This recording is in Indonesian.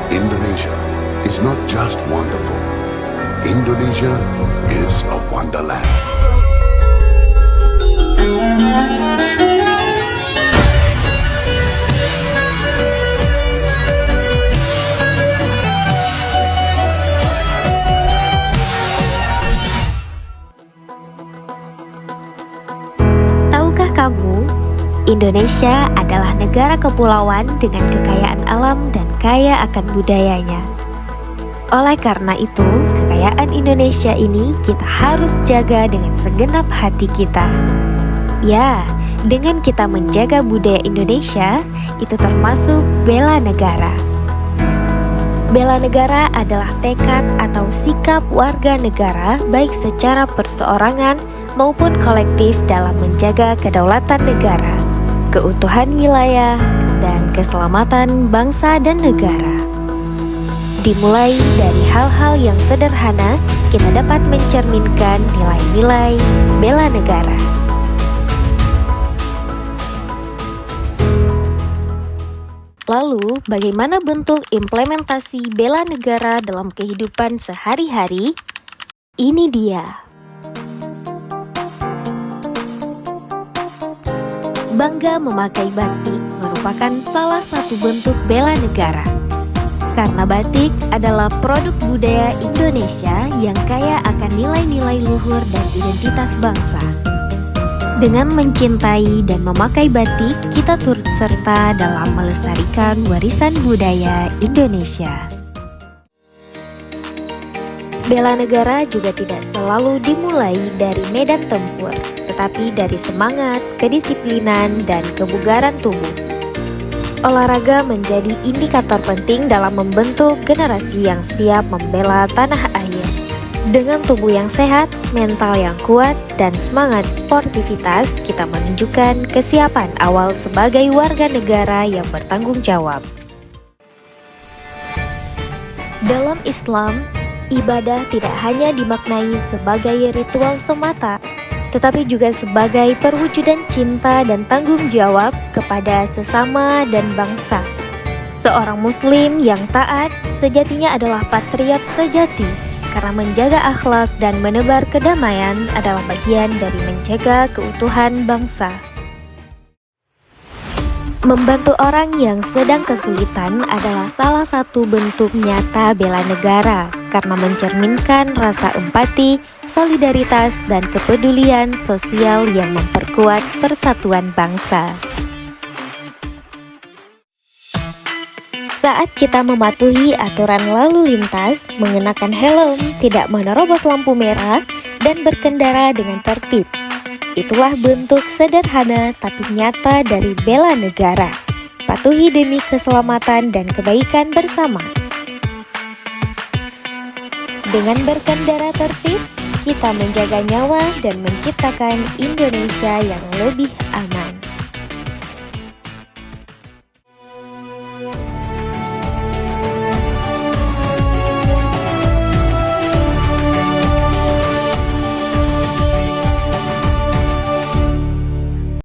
Indonesia is not just wonderful. Indonesia is a wonderland. Tahukah kamu, Indonesia adalah negara kepulauan dengan kekayaan alam dan kaya akan budayanya. Oleh karena itu, kekayaan Indonesia ini kita harus jaga dengan segenap hati kita. Ya, dengan kita menjaga budaya Indonesia, itu termasuk bela negara. Bela negara adalah tekad atau sikap warga negara baik secara perseorangan maupun kolektif dalam menjaga kedaulatan negara, keutuhan wilayah, dan keselamatan bangsa dan negara. Dimulai dari hal-hal yang sederhana, kita dapat mencerminkan nilai-nilai bela negara. Lalu, bagaimana bentuk implementasi bela negara dalam kehidupan sehari-hari? Ini dia. Bangga memakai batik merupakan salah satu bentuk bela negara. Karena batik adalah produk budaya Indonesia yang kaya akan nilai-nilai luhur dan identitas bangsa. Dengan mencintai dan memakai batik, kita turut serta dalam melestarikan warisan budaya Indonesia. Bela negara juga tidak selalu dimulai dari medan tempur, tetapi dari semangat, kedisiplinan, dan kebugaran tubuh. Olahraga menjadi indikator penting dalam membentuk generasi yang siap membela tanah air. Dengan tubuh yang sehat, mental yang kuat, dan semangat sportivitas, kita menunjukkan kesiapan awal sebagai warga negara yang bertanggung jawab. Dalam Islam, ibadah tidak hanya dimaknai sebagai ritual semata, tetapi juga sebagai perwujudan cinta dan tanggung jawab kepada sesama dan bangsa. Seorang muslim yang taat sejatinya adalah patriot sejati, karena menjaga akhlak dan menebar kedamaian adalah bagian dari menjaga keutuhan bangsa. Membantu orang yang sedang kesulitan adalah salah satu bentuk nyata bela negara, karena mencerminkan rasa empati, solidaritas, dan kepedulian sosial yang memperkuat persatuan bangsa. Saat kita mematuhi aturan lalu lintas, mengenakan helm, tidak menerobos lampu merah, dan berkendara dengan tertib. Itulah bentuk sederhana tapi nyata dari bela negara. Patuhi demi keselamatan dan kebaikan bersama. Dengan berkendara tertib, kita menjaga nyawa dan menciptakan Indonesia yang lebih aman.